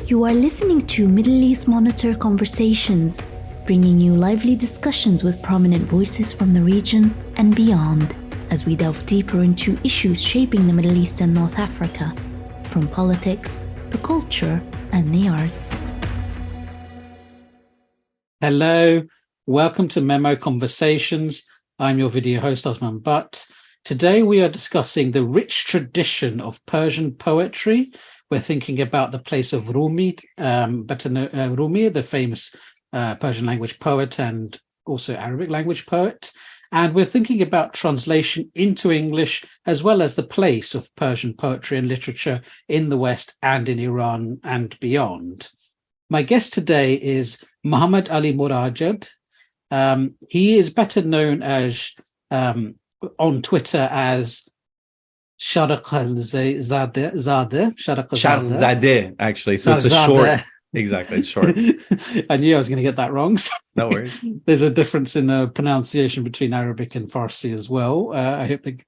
You are listening to Middle East Monitor Conversations, bringing you lively discussions with prominent voices from the region and beyond, as we delve deeper into issues shaping the Middle East and North Africa, from politics, the culture, and the arts. Hello, welcome to MEMO Conversations. I'm your video host, Osman Butt. Today we are discussing the rich tradition of Persian poetry. We're thinking about the place of Rumi, Rumi, the famous Persian language poet and also Arabic language poet. And we're thinking about translation into English, as well as the place of Persian poetry and literature in the West and in Iran and beyond. My guest today is Muhammad Ali Mojaradi. He is better known as on Twitter as Shadaq Zadeh, actually. So it's a short. Exactly, it's short. I knew I was going to get that wrong. No worries. There's a difference in pronunciation between Arabic and Farsi as well. I hope the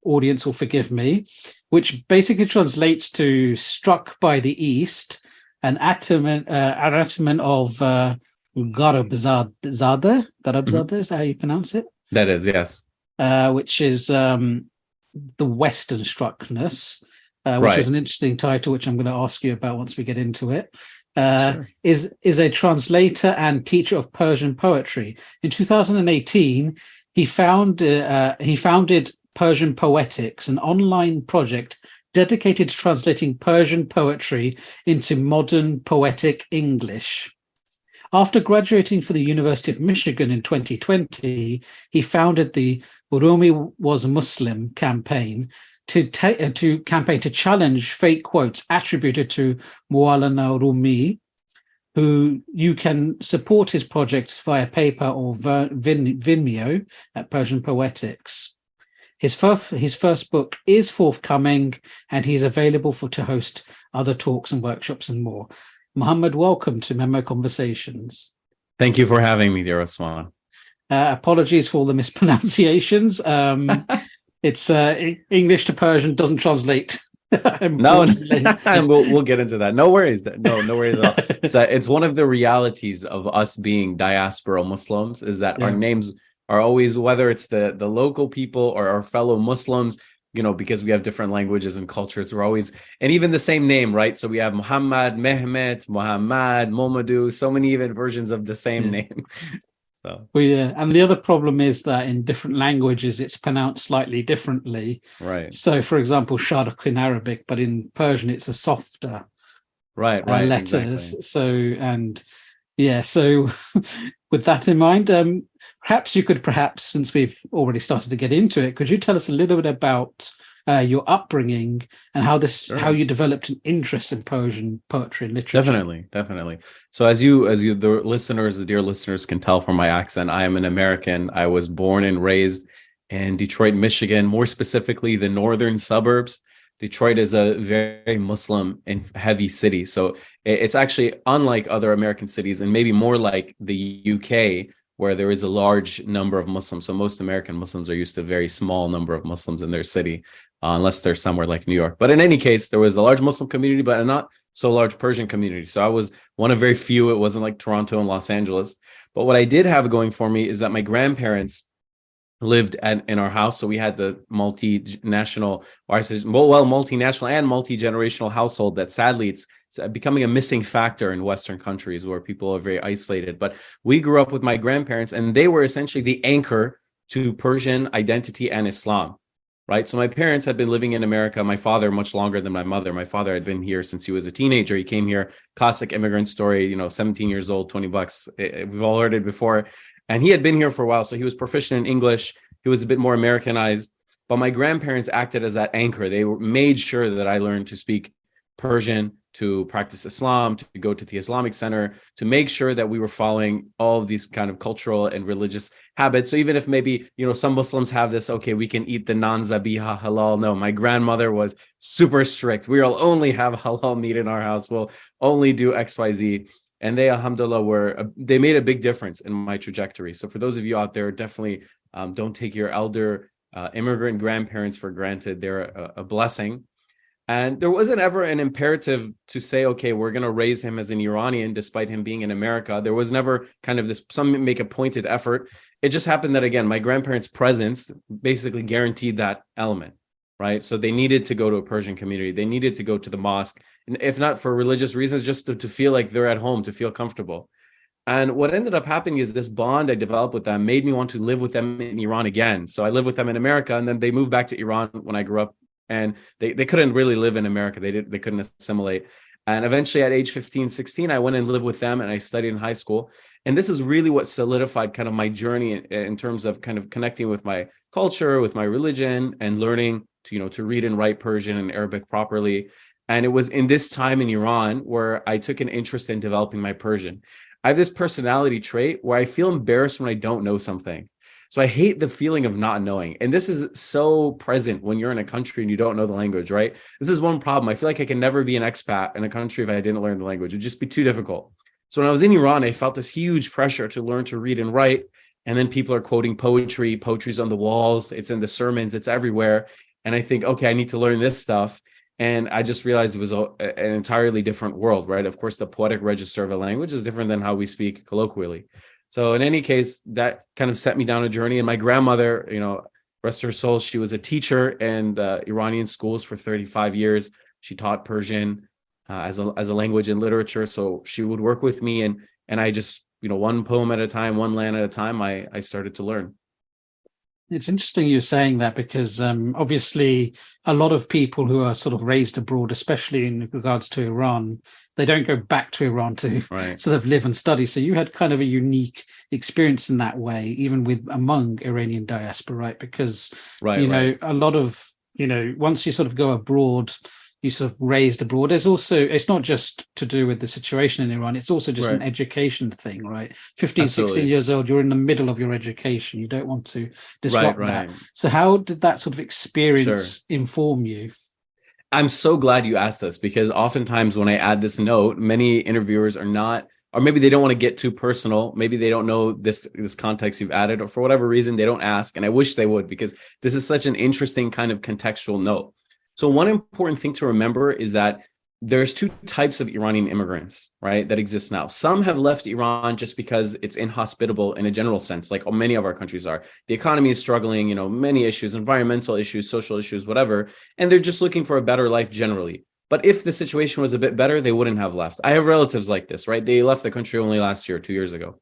audience will forgive me, which basically translates to struck by the east, an atman of Garabzadeh. Garabzadeh is how you pronounce it? That is, yes. Which is the Western struckness, which is an interesting title, which I'm going to ask you about once we get into it. Sure. Is a translator and teacher of Persian poetry. In 2018, he founded Persian Poetics, an online project dedicated to translating Persian poetry into modern poetic English. After graduating from the University of Michigan in 2020, he founded the Rumi Was Muslim campaign to challenge fake quotes attributed to Maulana Rumi, who you can support his project via PayPal or Vimeo at Persian Poetics. His first book is forthcoming, and he's available to host other talks and workshops and more. Muhammad, welcome to MEMO Conversations. Thank you for having me, dear Osman. Apologies for all the mispronunciations. It's English to Persian doesn't translate. No, we'll get into that. No worries. No worries at all. It's one of the realities of us being diaspora Muslims is that our names are always, whether it's the local people or our fellow Muslims, because we have different languages and cultures, we're always, and even the same name, right? So we have Muhammad, Mehmet, Muhammad, Momadou, so many even versions of the same name. So. Well, yeah, and the other problem is that in different languages, it's pronounced slightly differently. Right. So, for example, Shadaq in Arabic, but in Persian, it's a softer letters. Exactly. So with that in mind, perhaps you could, since we've already started to get into it, could you tell us a little bit about your upbringing and how you developed an interest in Persian poetry and literature? Definitely. So as you, the dear listeners can tell from my accent, I am an American. I was born and raised in Detroit, Michigan, more specifically the northern suburbs. Detroit is a very Muslim and heavy city. So it's actually unlike other American cities and maybe more like the UK, where there is a large number of Muslims. So most American Muslims are used to a very small number of Muslims in their city, unless they're somewhere like New York. But in any case, there was a large Muslim community, but a not so large Persian community. So I was one of very few. It wasn't like Toronto and Los Angeles. But what I did have going for me is that my grandparents lived in our house. So we had the multinational and multi-generational household that sadly it's becoming a missing factor in Western countries where people are very isolated. But we grew up with my grandparents, and they were essentially the anchor to Persian identity and Islam, right? So my parents had been living in America, my father much longer than my mother. My father had been here since he was a teenager. He came here, classic immigrant story, 17 years old, $20. We've all heard it before. And he had been here for a while, so he was proficient in English. He was a bit more Americanized. But my grandparents acted as that anchor. They made sure that I learned to speak Persian, to practice Islam, to go to the Islamic Center, to make sure that we were following all of these kind of cultural and religious habits. So even if maybe, some Muslims have this, okay, we can eat the non-zabiha halal. No, my grandmother was super strict. We'll only have halal meat in our house. We'll only do XYZ. And they, alhamdulillah, they made a big difference in my trajectory. So for those of you out there, definitely don't take your elder immigrant grandparents for granted. They're a blessing. And there wasn't ever an imperative to say, okay, we're going to raise him as an Iranian, despite him being in America. There was never kind of this, some make a pointed effort. It just happened that, again, my grandparents' presence basically guaranteed that element, right? So they needed to go to a Persian community. They needed to go to the mosque. And if not for religious reasons, just to feel like they're at home, to feel comfortable. And what ended up happening is this bond I developed with them made me want to live with them in Iran again. So I lived with them in America, and then they moved back to Iran when I grew up. And they couldn't really live in America. They couldn't assimilate. And eventually at age 15, 16, I went and lived with them, and I studied in high school. And this is really what solidified kind of my journey in terms of kind of connecting with my culture, with my religion, and learning to read and write Persian and Arabic properly. And it was in this time in Iran where I took an interest in developing my Persian. I have this personality trait where I feel embarrassed when I don't know something. So I hate the feeling of not knowing. And this is so present when you're in a country and you don't know the language, right? This is one problem. I feel like I can never be an expat in a country if I didn't learn the language. It'd just be too difficult. So when I was in Iran, I felt this huge pressure to learn to read and write. And then people are quoting poetry. Poetry's on the walls. It's in the sermons. It's everywhere. And I think, okay, I need to learn this stuff. And I just realized it was an entirely different world, right? Of course, the poetic register of a language is different than how we speak colloquially. So in any case, that kind of set me down a journey. And my grandmother, rest her soul, she was a teacher in Iranian schools for 35 years. She taught Persian as a language and literature. So she would work with me, and I just, one poem at a time, one line at a time, I started to learn. It's interesting you're saying that, because obviously a lot of people who are sort of raised abroad, especially in regards to Iran, they don't go back to Iran to sort of live and study. So you had kind of a unique experience in that way, even with among Iranian diaspora, right? Because, a lot of, once you sort of go abroad, you sort of raised abroad. There's also, it's not just to do with the situation in Iran, it's also just an education thing, right? 15, Absolutely. 16 years old, you're in the middle of your education. You don't want to disrupt that. So how did that sort of experience inform you? I'm so glad you asked this, because oftentimes when I add this note, many interviewers are not, or maybe they don't want to get too personal. Maybe they don't know this context you've added, or for whatever reason, they don't ask. And I wish they would, because this is such an interesting kind of contextual note. So one important thing to remember is that there's two types of Iranian immigrants, right, that exist now. Some have left Iran just because it's inhospitable in a general sense, like many of our countries are. The economy is struggling, many issues, environmental issues, social issues, whatever, and they're just looking for a better life generally. But if the situation was a bit better, they wouldn't have left. I have relatives like this, right? They left the country only last year, 2 years ago.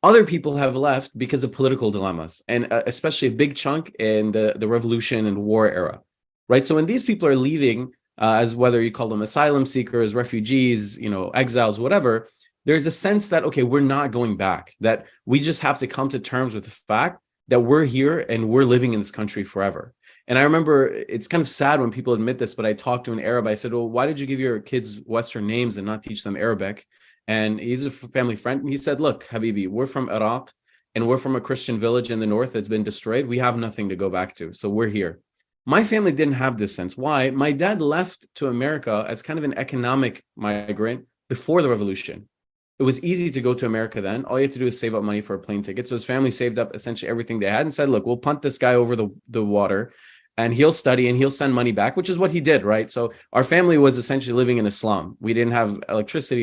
Other people have left because of political dilemmas, and especially a big chunk in the revolution and war era. Right. So when these people are leaving, as whether you call them asylum seekers, refugees, exiles, whatever, there's a sense that, okay, we're not going back, that we just have to come to terms with the fact that we're here and we're living in this country forever. And I remember it's kind of sad when people admit this, but I talked to an Arab. I said, well, why did you give your kids Western names and not teach them Arabic? And he's a family friend. And he said, look, Habibi, we're from Iraq and we're from a Christian village in the north that's been destroyed. We have nothing to go back to. So we're here. My family didn't have this sense. Why? My dad left to America as kind of an economic migrant before the revolution. It was easy to go to America then. All you had to do is save up money for a plane ticket. So his family saved up essentially everything they had and said, look, we'll punt this guy over the water and he'll study and he'll send money back, which is what he did, right? So our family was essentially living in a slum. We didn't have electricity.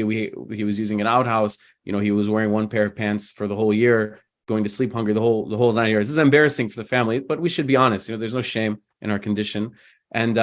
He was using an outhouse. He was wearing one pair of pants for the whole year, going to sleep hungry the whole 9 years. This is embarrassing for the family, but we should be honest. There's no shame in our condition. And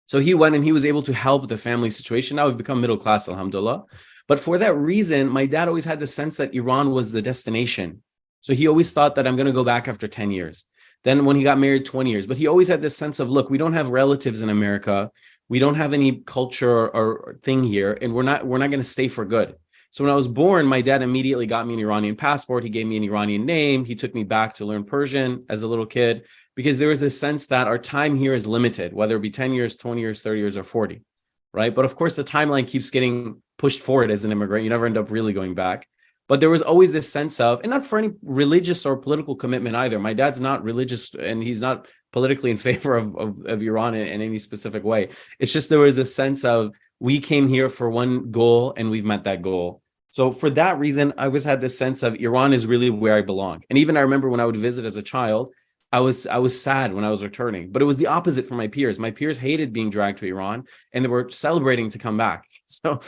so he went and he was able to help the family situation. Now we've become middle class, alhamdulillah. But for that reason, my dad always had the sense that Iran was the destination. So he always thought that I'm going to go back after 10 years. Then when he got married, 20 years. But he always had this sense of, look, we don't have relatives in America. We don't have any culture or thing here. And we're not going to stay for good. So when I was born, my dad immediately got me an Iranian passport. He gave me an Iranian name. He took me back to learn Persian as a little kid, because there was a sense that our time here is limited, whether it be 10 years, 20 years, 30 years, or 40, right? But of course, the timeline keeps getting pushed forward as an immigrant. You never end up really going back. But there was always this sense of, and not for any religious or political commitment either. My dad's not religious and he's not politically in favor of Iran in any specific way. It's just there was a sense of, we came here for one goal and we've met that goal. So for that reason, I always had this sense of Iran is really where I belong. And even I remember when I would visit as a child, I was sad when I was returning, but it was the opposite for my peers. My peers hated being dragged to Iran, and they were celebrating to come back. So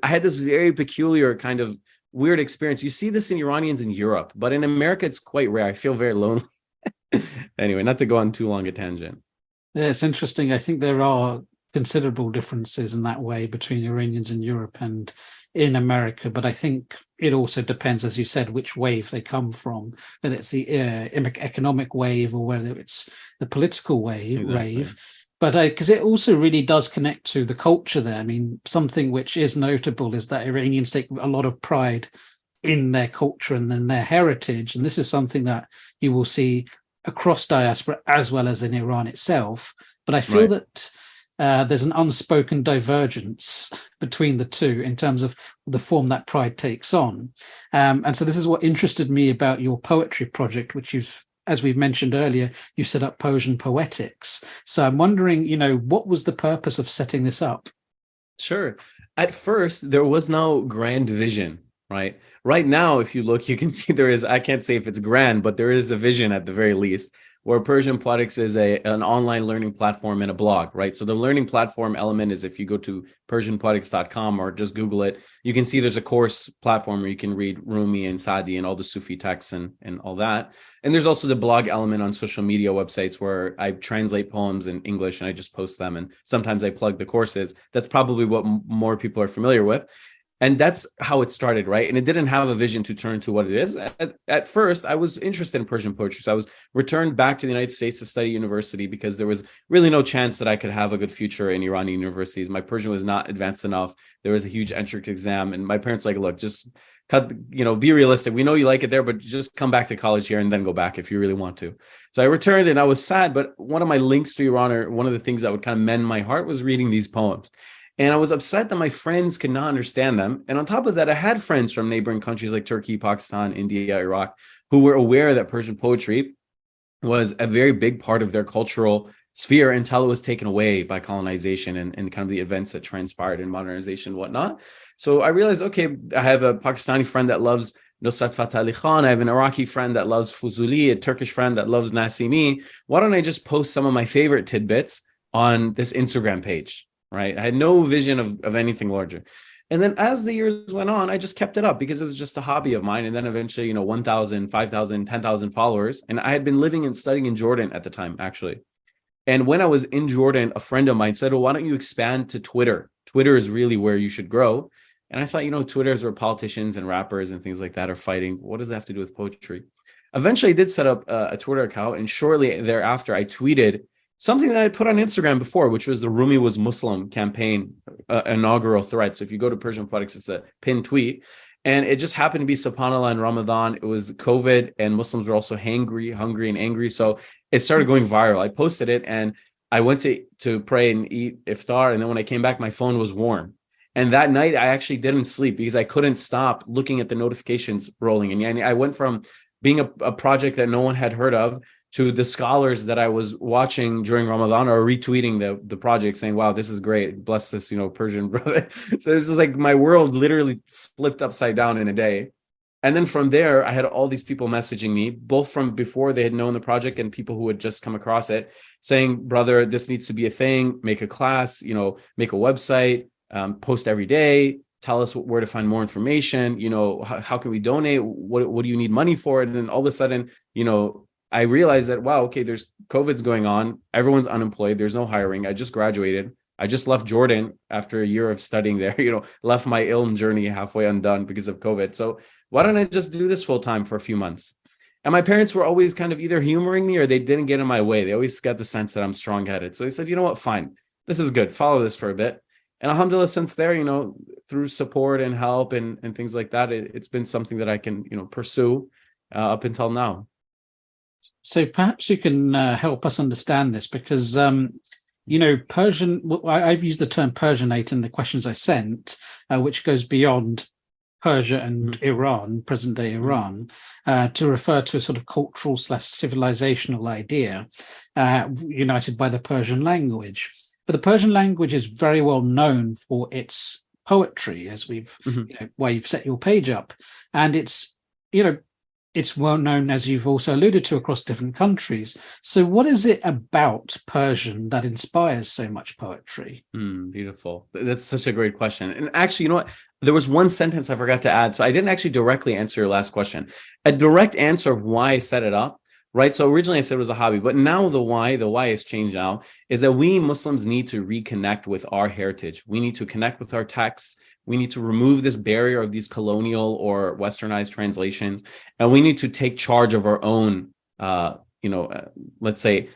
I had this very peculiar kind of weird experience. You see this in Iranians in Europe, but in America, it's quite rare. I feel very lonely. Anyway, not to go on too long a tangent. Yeah, it's interesting. I think there are considerable differences in that way between Iranians in Europe and in America, but I think it also depends, as you said, which wave they come from, whether it's the economic wave or whether it's the political wave. But because it also really does connect to the culture there. I mean, something which is notable is that Iranians take a lot of pride in their culture and in their heritage, and this is something that you will see across diaspora as well as in Iran itself. But I feel that there's an unspoken divergence between the two in terms of the form that pride takes on. And so this is what interested me about your poetry project, which you've, as we've mentioned earlier, you set up Persian Poetics. So I'm wondering, what was the purpose of setting this up? Sure. At first, there was no grand vision, right? Right now, if you look, you can see there is, I can't say if it's grand, but there is a vision at the very least, where Persian Poetics is an online learning platform and a blog, right? So the learning platform element is if you go to PersianPoetics.com or just Google it, you can see there's a course platform where you can read Rumi and Sadi and all the Sufi texts and all that. And there's also the blog element on social media websites where I translate poems in English and I just post them. And sometimes I plug the courses. That's probably what more people are familiar with. And that's how it started, right? And it didn't have a vision to turn to what it is. At first, I was interested in Persian poetry. So I was returned back to the United States to study university because there was really no chance that I could have a good future in Iranian universities. My Persian was not advanced enough. There was a huge entrance exam. And my parents were like, look, just cut, be realistic. We know you like it there, but just come back to college here and then go back if you really want to. So I returned and I was sad. But one of my links to Iran, or one of the things that would kind of mend my heart, was reading these poems. And I was upset that my friends could not understand them. And on top of that, I had friends from neighboring countries like Turkey, Pakistan, India, Iraq, who were aware that Persian poetry was a very big part of their cultural sphere until it was taken away by colonization and kind of the events that transpired in modernization and whatnot. So I realized, okay, I have a Pakistani friend that loves Nusrat Fateh Ali Khan. I have an Iraqi friend that loves Fuzuli, a Turkish friend that loves Nasimi. Why don't I just post some of my favorite tidbits on this Instagram page? Right. I had no vision of anything larger. And then as the years went on, I just kept it up because it was just a hobby of mine. And then eventually, 1,000, 5,000, 10,000 followers. And I had been living and studying in Jordan at the time, actually. And when I was in Jordan, a friend of mine said, well, why don't you expand to Twitter? Twitter is really where you should grow. And I thought, Twitter is where politicians and rappers and things like that are fighting. What does that have to do with poetry? Eventually, I did set up a Twitter account. And shortly thereafter, I tweeted something that I put on Instagram before, which was the Rumi was Muslim campaign inaugural thread. So if you go to Persian Poetics, it's a pinned tweet. And it just happened to be SubhanAllah in Ramadan. It was COVID and Muslims were also hungry and angry. So it started going viral. I posted it and I went to pray and eat iftar. And then when I came back, my phone was warm. And that night, I actually didn't sleep because I couldn't stop looking at the notifications rolling. And I went from being a project that no one had heard of to the scholars that I was watching during Ramadan or retweeting the project saying, wow, this is great. Bless this, Persian brother. So this is like my world literally flipped upside down in a day. And then from there, I had all these people messaging me, both from before they had known the project and people who had just come across it, saying, brother, this needs to be a thing, make a class, make a website, post every day, tell us where to find more information, how can we donate? What do you need money for? And then all of a sudden, I realized that, wow, okay, there's COVID's going on. Everyone's unemployed. There's no hiring. I just graduated. I just left Jordan after a year of studying there, left my ilm journey halfway undone because of COVID. So why don't I just do this full time for a few months? And my parents were always kind of either humoring me or they didn't get in my way. They always got the sense that I'm strong-headed. So they said, you know what, fine. This is good. Follow this for a bit. And alhamdulillah, since there, through support and help and things like that, it's been something that I can, pursue up until now. So perhaps you can help us understand this because, Persian, I've used the term Persianate in the questions I sent, which goes beyond Persia and Iran, present day Iran, to refer to a sort of cultural / civilizational idea united by the Persian language. But the Persian language is very well known for its poetry, as we've, why you've set your page up. And it's, it's well known, as you've also alluded to, across different countries. So what is it about Persian that inspires so much poetry? Beautiful. That's such a great question. And actually, you know what? There was one sentence I forgot to add. So I didn't actually directly answer your last question. A direct answer of why I set it up, right? So originally I said it was a hobby, but now the why has changed now, is that we Muslims need to reconnect with our heritage. We need to connect with our texts. We need to remove this barrier of these colonial or westernized translations, and we need to take charge of our own, let's say,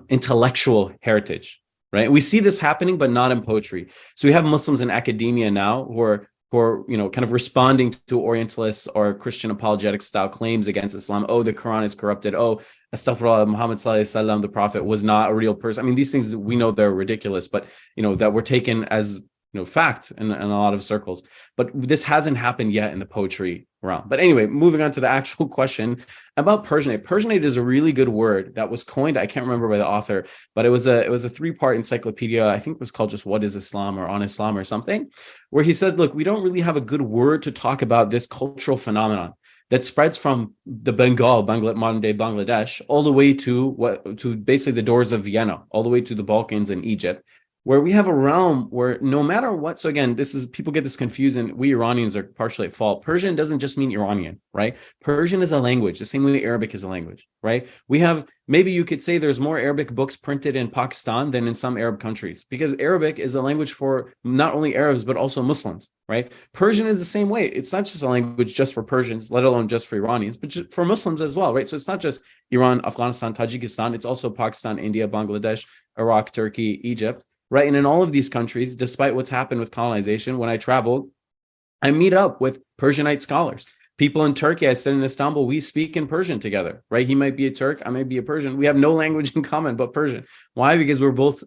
intellectual heritage. Right? We see this happening, but not in poetry. So we have Muslims in academia now who are kind of responding to Orientalists or Christian apologetic style claims against Islam. Oh, the Quran is corrupted. Oh, astaghfirullah, Muhammad sallallahu alaihi wasallam, the Prophet, was not a real person. I mean, these things, we know they're ridiculous, but that were taken as fact in a lot of circles. But this hasn't happened yet in the poetry realm. But anyway, moving on to the actual question about Persianate. Persianate is a really good word that was coined, I can't remember by the author, but it was a 3-part encyclopedia. I think it was called just What is Islam or On Islam or something, where he said, look, we don't really have a good word to talk about this cultural phenomenon that spreads from the modern day Bangladesh, all the way to basically the doors of Vienna, all the way to the Balkans and Egypt, where we have a realm where no matter what, so again, people get this confused, and we Iranians are partially at fault. Persian doesn't just mean Iranian, right? Persian is a language, the same way Arabic is a language, right? We have, maybe you could say there's more Arabic books printed in Pakistan than in some Arab countries, because Arabic is a language for not only Arabs, but also Muslims, right? Persian is the same way. It's not just a language just for Persians, let alone just for Iranians, but just for Muslims as well, right? So it's not just Iran, Afghanistan, Tajikistan, it's also Pakistan, India, Bangladesh, Iraq, Turkey, Egypt. Right. And in all of these countries, despite what's happened with colonization, when I travel, I meet up with Persianite scholars. People in Turkey, I said in Istanbul, we speak in Persian together, right? He might be a Turk, I might be a Persian. We have no language in common but Persian. Why? Because we're both,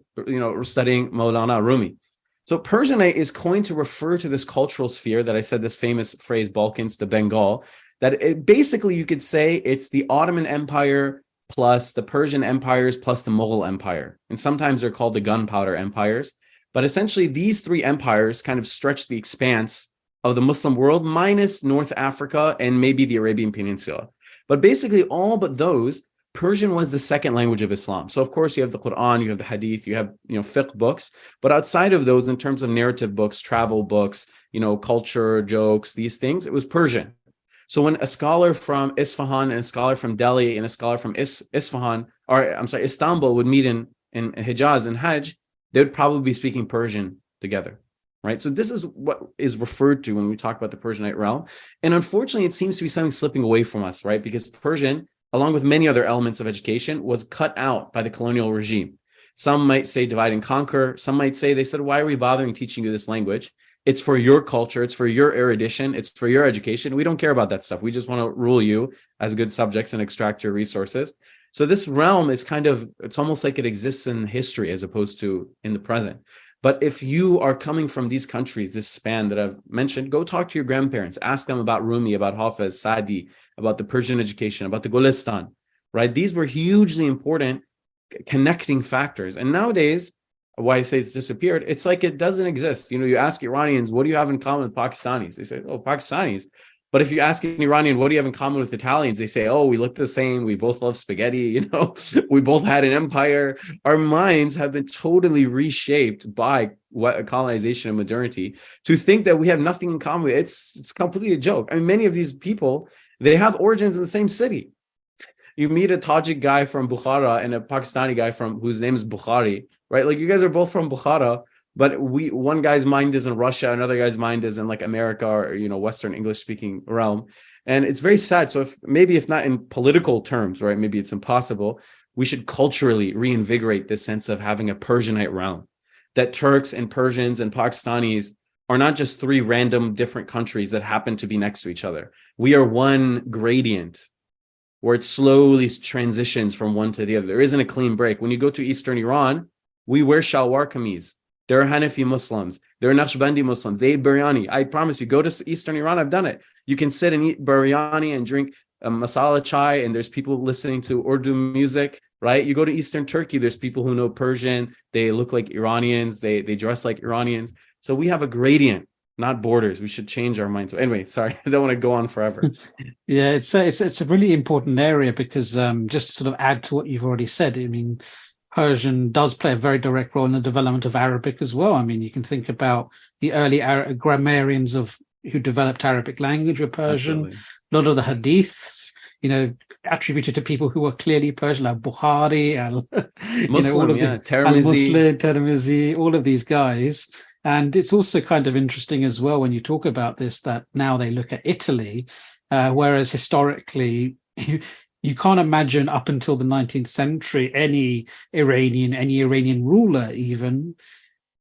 studying Maulana Rumi. So Persianate is coined to refer to this cultural sphere that I said, this famous phrase, Balkans to Bengal, that basically you could say it's the Ottoman Empire plus the Persian empires, plus the Mughal Empire. And sometimes they're called the gunpowder empires. But essentially, these 3 empires kind of stretch the expanse of the Muslim world, minus North Africa and maybe the Arabian Peninsula. But basically, all but those, Persian was the second language of Islam. So, of course, you have the Quran, you have the Hadith, you have fiqh books. But outside of those, in terms of narrative books, travel books, culture, jokes, these things, it was Persian. So when a scholar from Isfahan and a scholar from Delhi and a scholar from Istanbul would meet in Hijaz and Hajj, they would probably be speaking Persian together, right? So this is what is referred to when we talk about the Persianate realm. And unfortunately, it seems to be something slipping away from us, right? Because Persian, along with many other elements of education, was cut out by the colonial regime. Some might say divide and conquer. Some might say, they said, why are we bothering teaching you this language? It's for your culture. It's for your erudition. It's for your education. We don't care about that stuff. We just want to rule you as good subjects and extract your resources. So this realm is it's almost like it exists in history as opposed to in the present. But if you are coming from these countries, this span that I've mentioned, go talk to your grandparents. Ask them about Rumi, about Hafez, Sadi, about the Persian education, about the Gulistan, right? These were hugely important connecting factors. And nowadays, why I say it's disappeared, it's like it doesn't exist. You ask Iranians, what do you have in common with Pakistanis? They say, oh, Pakistanis. But if you ask an Iranian, what do you have in common with Italians? They say, oh, we look the same. We both love spaghetti. We both had an empire. Our minds have been totally reshaped by colonization and modernity to think that we have nothing in common. It's completely a joke. I mean, many of these people, they have origins in the same city. You meet a Tajik guy from Bukhara and a Pakistani guy whose name is Bukhari, right? Like, you guys are both from Bukhara, but one guy's mind is in Russia, another guy's mind is in like America or, Western English speaking realm. And it's very sad. So if not in political terms, right? Maybe it's impossible. We should culturally reinvigorate this sense of having a Persianate realm, that Turks and Persians and Pakistanis are not just 3 random different countries that happen to be next to each other. We are one gradient where it slowly transitions from one to the other. There isn't a clean break. When you go to Eastern Iran, we wear shalwar kameez. There are Hanafi Muslims. There are Naqshbandi Muslims. They eat biryani. I promise you, go to Eastern Iran. I've done it. You can sit and eat biryani and drink masala chai, and there's people listening to Urdu music, right? You go to Eastern Turkey, there's people who know Persian. They look like Iranians. They dress like Iranians. So we have a gradient not borders. We should change our minds. Anyway, sorry, I don't want to go on forever. Yeah, it's a really important area because just to sort of add to what you've already said, I mean, Persian does play a very direct role in the development of Arabic as well. I mean, you can think about the early grammarians who developed Arabic language were Persian. Absolutely. A lot of the hadiths, attributed to people who were clearly Persian, like Bukhari, Muslim, all of yeah, the Tirmizi. Tirmizi, all of these guys. And it's also kind of interesting as well when you talk about this, that now they look at Italy, whereas historically, you can't imagine up until the 19th century any Iranian ruler even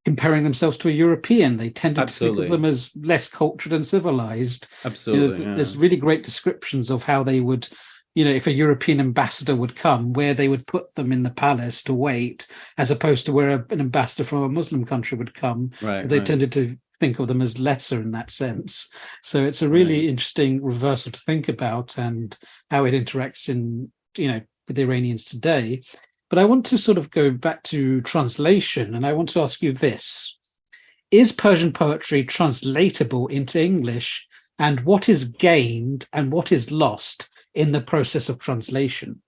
comparing themselves to a European. They tended to think of them as less cultured and civilized. Absolutely. Yeah. There's really great descriptions of how they would, if a European ambassador would come, where they would put them in the palace to wait, as opposed to where an ambassador from a Muslim country would come. Right. They tended to think of them as lesser in that sense. So it's a really interesting reversal to think about and how it interacts with the Iranians today. But I want to sort of go back to translation, and I want to ask you this. Is Persian poetry translatable into English, and what is gained and what is lost in the process of translation?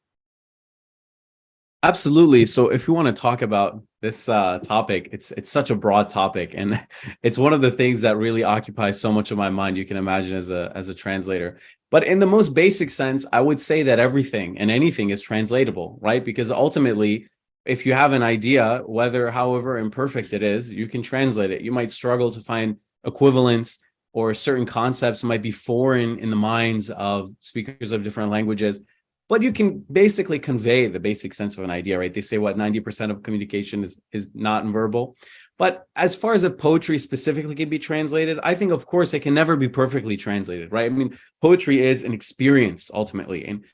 Absolutely. So if we want to talk about this topic, it's such a broad topic, and it's one of the things that really occupies so much of my mind, you can imagine, as a translator. But in the most basic sense, I would say that everything and anything is translatable, right? Because ultimately, if you have an idea, however imperfect it is, you can translate it. You might struggle to find equivalence, or certain concepts might be foreign in the minds of speakers of different languages. But you can basically convey the basic sense of an idea, right? They say 90% of communication is not verbal. But as far as poetry specifically can be translated, I think, of course, it can never be perfectly translated, right? I mean, poetry is an experience ultimately. And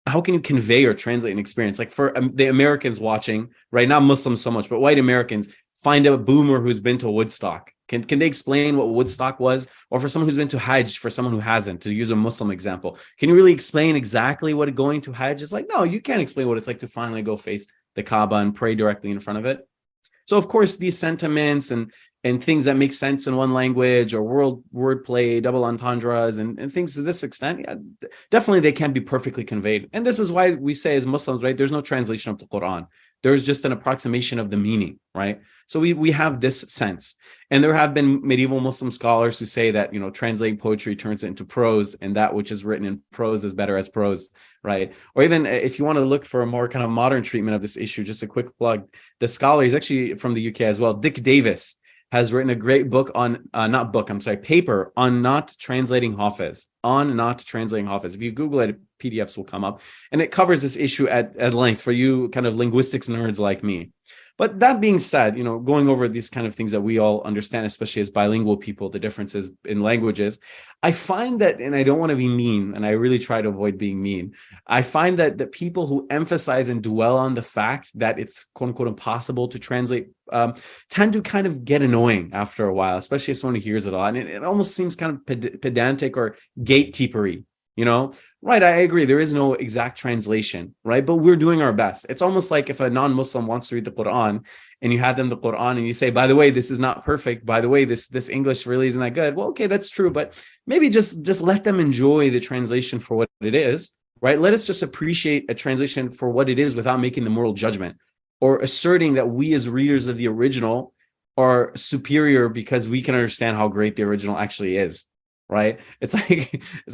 how can you convey or translate an experience? Like for the Americans watching, right? Not Muslims so much, but white Americans, find a boomer who's been to Woodstock. Can they explain what Woodstock was? Or for someone who's been to Hajj, for someone who hasn't, to use a Muslim example, can you really explain exactly what going to Hajj is like? No, you can't explain what it's like to finally go face the Kaaba and pray directly in front of it. So of course, these sentiments and things that make sense in one language, or wordplay, double entendres, and things to this extent, definitely they can be perfectly conveyed. And this is why we say as Muslims, right, there's no translation of the Quran. There's just an approximation of the meaning, right? So we have this sense. And there have been medieval Muslim scholars who say that, translating poetry turns it into prose, and that which is written in prose is better as prose, right? Or even if you want to look for a more kind of modern treatment of this issue, just a quick plug, the scholar is actually from the UK as well, Dick Davis, has written a great book on, paper on not translating Hafiz, If you Google it, PDFs will come up, and it covers this issue at length for you kind of linguistics nerds like me. But that being said, going over these kind of things that we all understand, especially as bilingual people, the differences in languages, I find that, and I don't want to be mean, and I really try to avoid being mean, I find that the people who emphasize and dwell on the fact that it's quote unquote impossible to translate tend to kind of get annoying after a while, especially as someone who hears it a lot. And it almost seems kind of pedantic or gatekeepery. Right, I agree, there is no exact translation, right? But we're doing our best. It's almost like if a non-Muslim wants to read the Quran and you have them the Quran and you say, by the way, this is not perfect. By the way, this English really isn't that good. Well, okay, that's true. But maybe just let them enjoy the translation for what it is, right? Let us just appreciate a translation for what it is without making the moral judgment or asserting that we as readers of the original are superior because we can understand how great the original actually is. Right. It's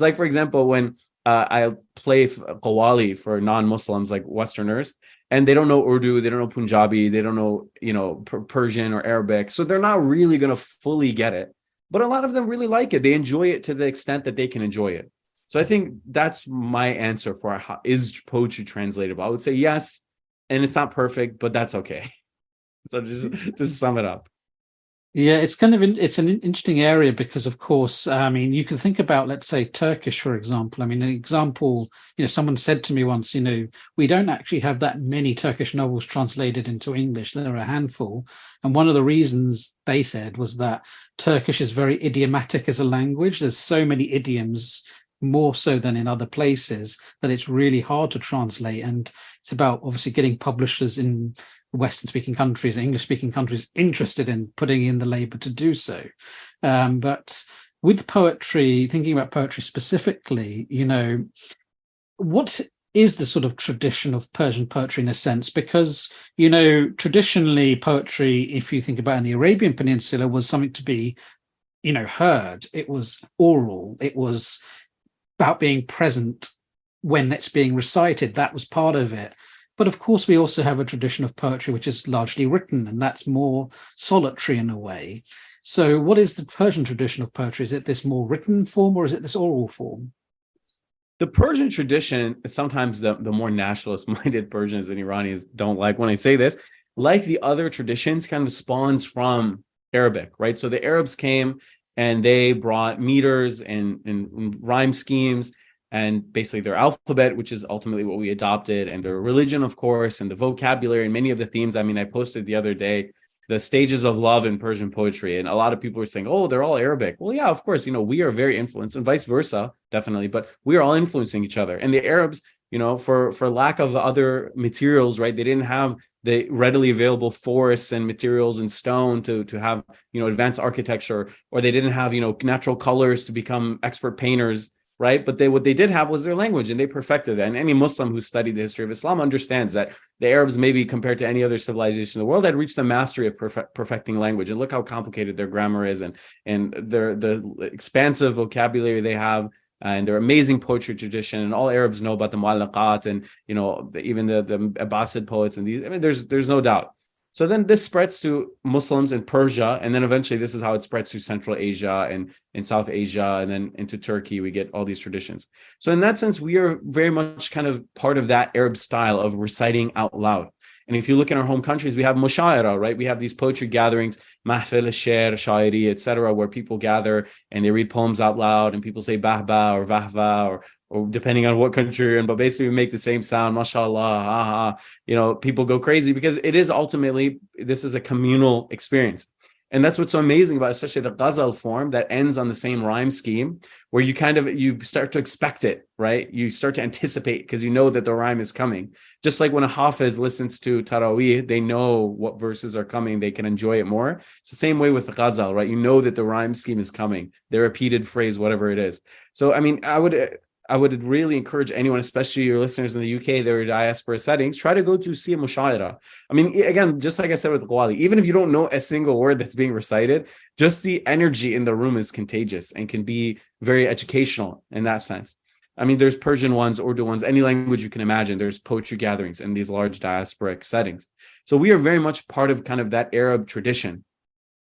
like, for example, when I play qawwali for non-Muslims like Westerners, and they don't know Urdu, they don't know Punjabi, they don't know, Persian or Arabic. So they're not really going to fully get it. But a lot of them really like it. They enjoy it to the extent that they can enjoy it. So I think that's my answer for how is poetry translatable. I would say yes, and it's not perfect, but that's okay. So just to sum it up. Yeah, it's it's an interesting area because, of course, I mean, you can think about, let's say, Turkish, for example. I mean, an example, someone said to me once, we don't actually have that many Turkish novels translated into English. There are a handful. And one of the reasons they said was that Turkish is very idiomatic as a language. There's so many idioms, more so than in other places, that it's really hard to translate. And it's about obviously getting publishers Western-speaking countries, English-speaking countries interested in putting in the labor to do so. But with poetry, thinking about poetry specifically, what is the sort of tradition of Persian poetry in a sense? Because, traditionally poetry, if you think about in the Arabian Peninsula, was something to be, heard. It was oral. It was about being present when it's being recited. That was part of it. But of course, we also have a tradition of poetry which is largely written, and that's more solitary in a way. So what is the Persian tradition of poetry? Is it this more written form, or is it this oral form? The Persian tradition, sometimes the more nationalist-minded Persians and Iranians don't like when I say this, like the other traditions, kind of spawns from Arabic, right? So the Arabs came and they brought meters and rhyme schemes, and basically their alphabet, which is ultimately what we adopted, and their religion, of course, and the vocabulary and many of the themes. I mean, I posted the other day the stages of love in Persian poetry, and a lot of people are saying, oh, they're all Arabic. Well, yeah, of course, we are very influenced, and vice versa, definitely, but we are all influencing each other. And the Arabs, for lack of other materials, right, they didn't have the readily available forests and materials and stone to have, advanced architecture, or they didn't have, natural colors to become expert painters, right? But what they did have was their language, and they perfected it. And any Muslim who studied the history of Islam understands that the Arabs, maybe compared to any other civilization in the world, had reached the mastery of perfecting language. And look how complicated their grammar is, and the expansive vocabulary they have, and their amazing poetry tradition. And all Arabs know about the mu'allaqat, and even the Abbasid poets, and these. I mean, there's no doubt. So then this spreads to Muslims in Persia, and then eventually this is how it spreads to Central Asia and in South Asia, and then into Turkey. We get all these traditions. So in that sense, we are very much kind of part of that Arab style of reciting out loud. And if you look in our home countries, we have mushaira, right? We have these poetry gatherings, mahfil al-sher, shairi, etc., where people gather and they read poems out loud, and people say bahba or vahva, or depending on what country you're in, but basically we make the same sound, mashallah, people go crazy, because it is ultimately, this is a communal experience. And that's what's so amazing about especially the ghazal form that ends on the same rhyme scheme, where you start to expect it, right? You start to anticipate, because you know that the rhyme is coming. Just like when a hafiz listens to Taraweeh, they know what verses are coming, they can enjoy it more. It's the same way with the ghazal, right? You know that the rhyme scheme is coming, the repeated phrase, whatever it is. So, I mean, I would really encourage anyone, especially your listeners in the UK, their diaspora settings, try to go to see a mushaira. I mean, again, just like I said with Qawwali, even if you don't know a single word that's being recited, just the energy in the room is contagious and can be very educational in that sense. I mean, there's Persian ones, Urdu ones, any language you can imagine. There's poetry gatherings in these large diasporic settings. So we are very much part of kind of that Arab tradition.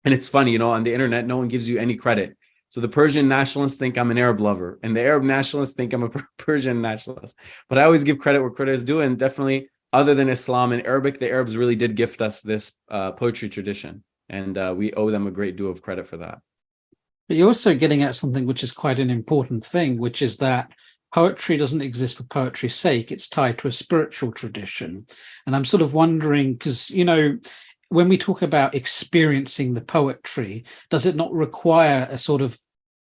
And it's funny, on the internet, no one gives you any credit. So the Persian nationalists think I'm an Arab lover, and the Arab nationalists think I'm a Persian nationalist. But I always give credit where credit is due, and definitely, other than Islam and Arabic, the Arabs really did gift us this poetry tradition, and we owe them a great deal of credit for that. But you're also getting at something which is quite an important thing, which is that poetry doesn't exist for poetry's sake. It's tied to a spiritual tradition. And I'm sort of wondering, because, when we talk about experiencing the poetry, does it not require a sort of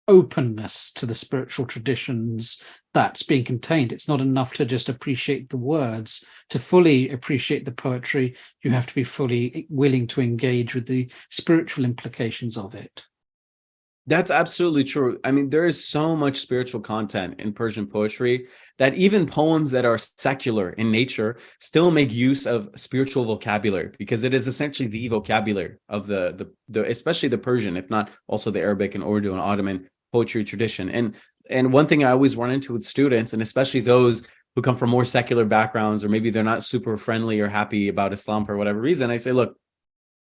openness to the spiritual traditions that's being contained? It's not enough to just appreciate the words. To fully appreciate the poetry, you have to be fully willing to engage with the spiritual implications of it. That's absolutely true. I mean, there is so much spiritual content in Persian poetry that even poems that are secular in nature still make use of spiritual vocabulary, because it is essentially the vocabulary of the especially the Persian, if not also the Arabic and Urdu and Ottoman poetry tradition. And one thing I always run into with students, and especially those who come from more secular backgrounds, or maybe they're not super friendly or happy about Islam for whatever reason, I say, look,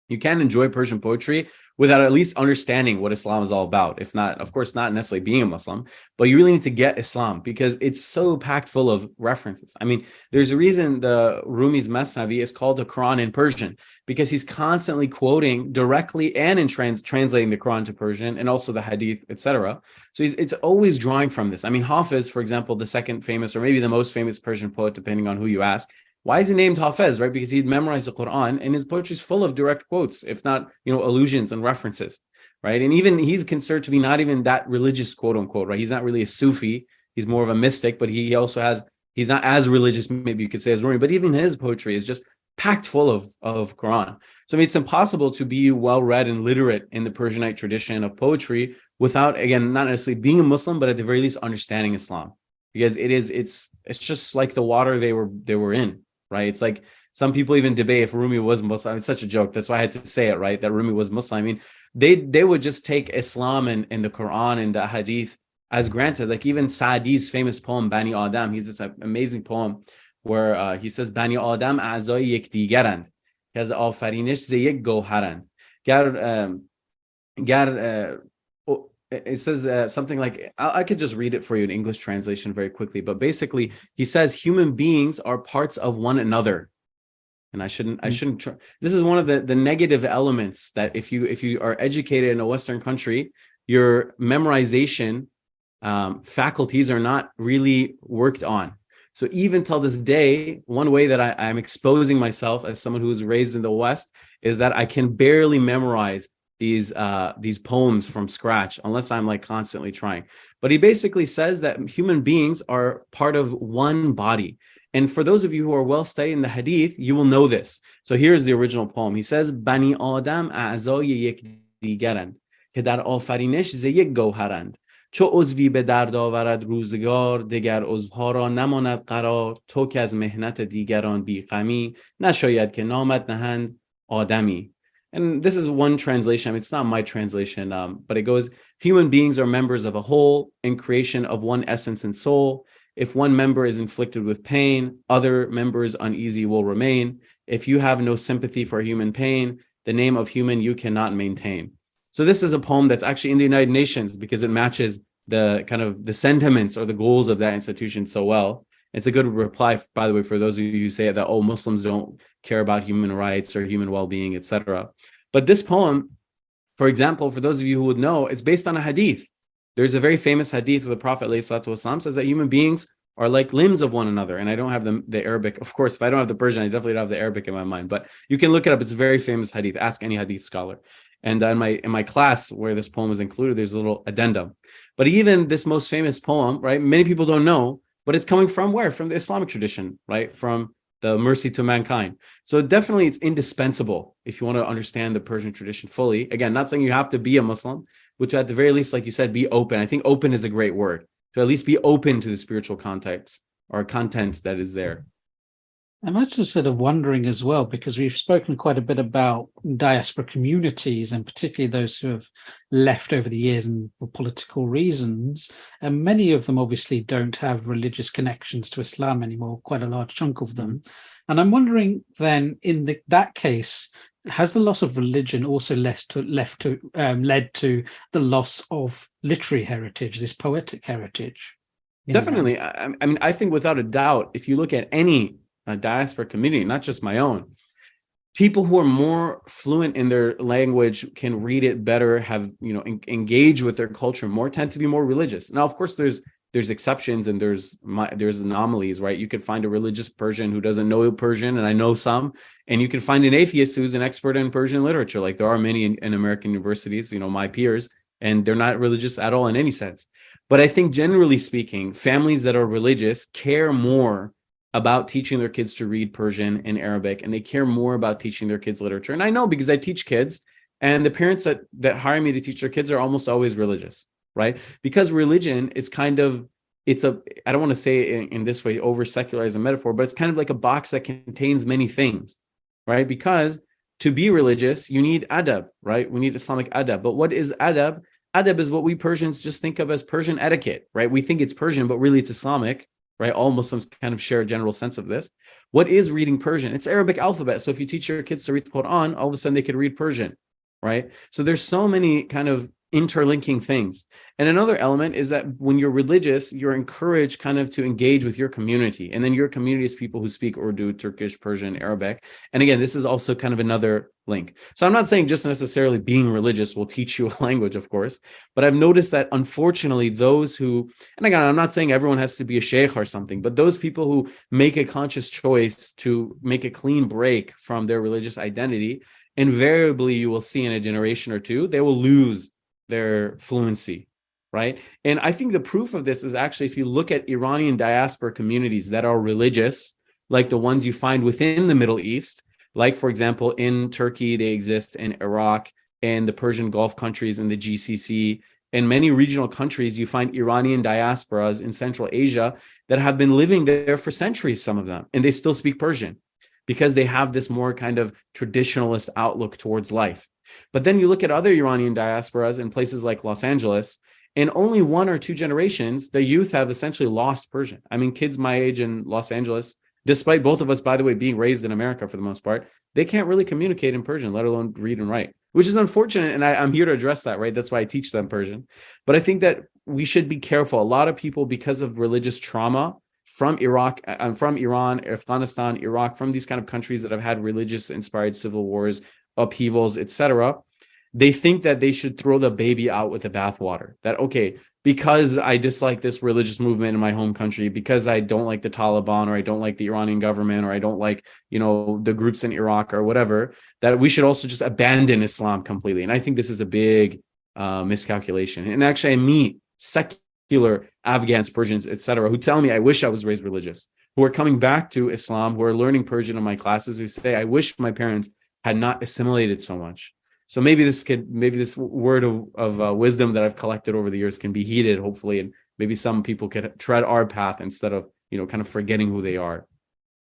you can enjoy Persian poetry without at least understanding what Islam is all about. If not, of course, not necessarily being a Muslim, but you really need to get Islam, because it's so packed full of references. I mean, there's a reason the Rumi's Masnavi is called the Quran in Persian, because he's constantly quoting directly and in translating the Quran to Persian, and also the Hadith, etc. So it's always drawing from this. I mean, Hafiz, for example, the second famous, or maybe the most famous Persian poet, depending on who you ask. Why is he named Hafiz, right? Because he'd memorized the Quran, and his poetry is full of direct quotes, if not, allusions and references, right? And even he's considered to be not even that religious, quote unquote, right? He's not really a Sufi. He's more of a mystic, but he also he's not as religious, maybe you could say, as Rumi, but even his poetry is just packed full of Quran. So I mean, it's impossible to be well read and literate in the Persianite tradition of poetry without, again, not necessarily being a Muslim, but at the very least understanding Islam, because it's just like the water they were in, right? It's like some people even debate if Rumi was Muslim. It's such a joke. That's why I had to say it, right? That Rumi was Muslim. I mean, they would just take Islam and the Quran and the Hadith as granted. Like even Saadi's famous poem Bani Adam, he's this amazing poem where he says Bani Adam a'zai yekdigerand که از آفرینش ز یک گوهرند گر it says something like, I could just read it for you in English translation very quickly, but basically he says human beings are parts of one another. And I shouldn't try. This is one of the negative elements, that if you are educated in a Western country, your memorization faculties are not really worked on. So even till this day, one way that I'm exposing myself as someone who was raised in the West is that I can barely memorize these poems from scratch unless I'm like constantly trying. But he basically says that human beings are part of one body. And for those of you who are well studied in the Hadith, you will know this. So here's the original poem. He says, Bani Adam a'zای یکدیگرند که در آفرینش ز یک گوهرند. چو عضوی به درد آورد روزگار دگر عضوها را نماند قرار تو که از مهنت دیگران بی غمی نشاید که نامت نهند آدمی. And this is one translation. I mean, it's not my translation, but it goes, human beings are members of a whole in creation of one essence and soul. If one member is inflicted with pain, other members uneasy will remain. If you have no sympathy for human pain, the name of human you cannot maintain. So this is a poem that's actually in the United Nations because it matches the kind of the sentiments or the goals of that institution so well. It's a good reply, by the way, for those of you who say that, oh, Muslims don't care about human rights or human well-being, etc. But this poem, for example, for those of you who would know, it's based on a hadith. There's a very famous hadith where the Prophet ﷺ says that human beings are like limbs of one another. And I don't have the Arabic. Of course, if I don't have the Persian, I definitely don't have the Arabic in my mind. But you can look it up. It's a very famous hadith. Ask any hadith scholar. And in my class where this poem is included, there's a little addendum. But even this most famous poem, right? Many people don't know, but it's coming from where? From the Islamic tradition, right? From the mercy to mankind. So definitely it's indispensable if you want to understand the Persian tradition fully. Again, not saying you have to be a Muslim, but to at the very least, like you said, be open. I think open is a great word. To at least be open to the spiritual context or content that is there. I'm actually sort of wondering as well, because we've spoken quite a bit about diaspora communities and particularly those who have left over the years and for political reasons. And many of them obviously don't have religious connections to Islam anymore, quite a large chunk of them. And I'm wondering then, in that case, has the loss of religion also led to the loss of literary heritage, this poetic heritage? Definitely. I mean, I think without a doubt, if you look at any diaspora community, not just my own, people who are more fluent in their language can read it better, have, engage with their culture more, tend to be more religious. Now, of course, there's exceptions and there's anomalies, right? You could find a religious Persian who doesn't know Persian, and I know some, and you can find an atheist who's an expert in Persian literature. Like there are many in American universities, my peers, and they're not religious at all in any sense. But I think generally speaking, families that are religious care more about teaching their kids to read Persian and Arabic, and they care more about teaching their kids literature. And I know because I teach kids, and the parents that hire me to teach their kids are almost always religious, right? Because religion is kind of, I don't want to say it in this way, over secularize a metaphor, but it's kind of like a box that contains many things, right? Because to be religious, you need adab, right? We need Islamic adab. But what is adab? Adab is what we Persians just think of as Persian etiquette, right? We think it's Persian, but really it's Islamic, right? All Muslims kind of share a general sense of this. What is reading Persian? It's Arabic alphabet. So if you teach your kids to read the Quran, all of a sudden they could read Persian, right? So there's so many kind of interlinking things. And another element is that when you're religious, you're encouraged kind of to engage with your community. And then your community is people who speak Urdu, Turkish, Persian, Arabic. And again, this is also kind of another link. So I'm not saying just necessarily being religious will teach you a language, of course, but I've noticed that unfortunately those who, and again, I'm not saying everyone has to be a sheikh or something, but those people who make a conscious choice to make a clean break from their religious identity, invariably you will see in a generation or two, they will lose their fluency, right? And I think the proof of this is actually, if you look at Iranian diaspora communities that are religious, like the ones you find within the Middle East. Like, for example, in Turkey, they exist, in Iraq, and the Persian Gulf countries, and the GCC. In many regional countries, you find Iranian diasporas in Central Asia that have been living there for centuries, some of them, and they still speak Persian because they have this more kind of traditionalist outlook towards life. But then you look at other Iranian diasporas in places like Los Angeles, in only 1 or 2 generations, the youth have essentially lost Persian. I mean, kids my age in Los Angeles, despite both of us, by the way, being raised in America for the most part, they can't really communicate in Persian, let alone read and write, which is unfortunate. And I'm here to address that, right? That's why I teach them Persian. But I think that we should be careful. A lot of people, because of religious trauma from Iraq, from Iran, Afghanistan, Iraq, from these kind of countries that have had religious inspired civil wars, upheavals, etc., they think that they should throw the baby out with the bathwater. That, okay, because I dislike this religious movement in my home country, because I don't like the Taliban, or I don't like the Iranian government, or I don't like, the groups in Iraq or whatever, that we should also just abandon Islam completely. And I think this is a big miscalculation. And actually, I meet secular Afghans, Persians, etc., who tell me, I wish I was raised religious, who are coming back to Islam, who are learning Persian in my classes, who say, I wish my parents had not assimilated so much. So maybe this word of wisdom that I've collected over the years can be heeded, hopefully, and maybe some people could tread our path instead of, kind of forgetting who they are.